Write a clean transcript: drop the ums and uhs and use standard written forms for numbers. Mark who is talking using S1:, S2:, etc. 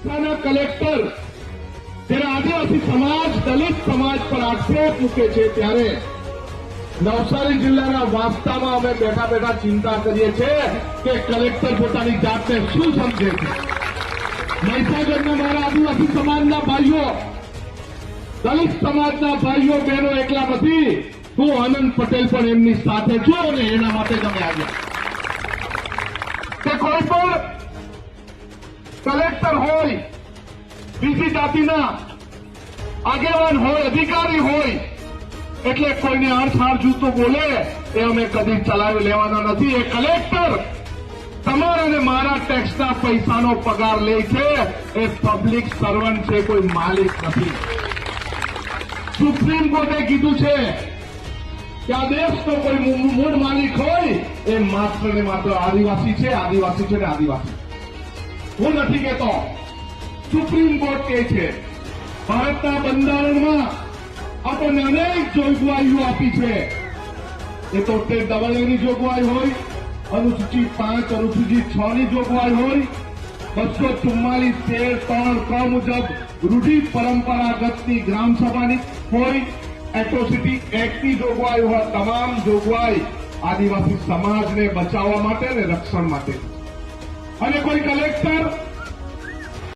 S1: બનાસકાંઠાના કલેક્ટર જ્યારે આદિવાસી સમાજ દલિત સમાજ પર આક્ષેપ મૂકે છે ત્યારે નવસારી જિલ્લાના વાંસદામાં અમે બેઠા બેઠા ચિંતા કરીએ છીએ કે કલેક્ટર પોતાની જાતને શું સમજે છે। મહીસાગરના મારા આદિવાસી સમાજના ભાઈઓ દલિત સમાજના ભાઈઓ બહેનો એકલા નથી, હું આનંદ પટેલ પણ એમની સાથે છું અને એના માટે જ અમે આવ્યા કે કોઈ પણ કલેક્ટર હોય, બીજી જાતિના આગેવાન હોય, અધિકારી હોય એટલે કોઈને આડછાડ જૂતું બોલે એ અમે કદી ચલાવી લેવાના નથી। એ કલેક્ટર તમારા અને મારા ટેક્સના પૈસાનો પગાર લે છે, એ પબ્લિક સર્વન્ટ છે, કોઈ માલિક નથી। સુપ્રીમ કોર્ટે કીધું છે કે આ દેશનો કોઈ મૂળ માલિક હોય એ માત્ર ને માત્ર આદિવાસી છે, આદિવાસી છે ને આદિવાસી। હું નથી કહેતો, સુપ્રીમ કોર્ટ કહે છે। ભારતના બંધારણમાં આપણને અનેક જોગવાઈઓ આપી છે। એ તો AA જોગવાઈ હોય, અનુસૂચિ 5, અનુસૂચિ 6 ની જોગવાઈ હોય, 244(13)(3) ક મુજબ રૂઢિ પરંપરાગતની ગ્રામસભાની હોય, એટ્રોસિટી એક્ટની જોગવાઈ હોય, તમામ જોગવાઈ આદિવાસી સમાજને બચાવવા માટે અને રક્ષણ માટે। અને કોઈ કલેક્ટર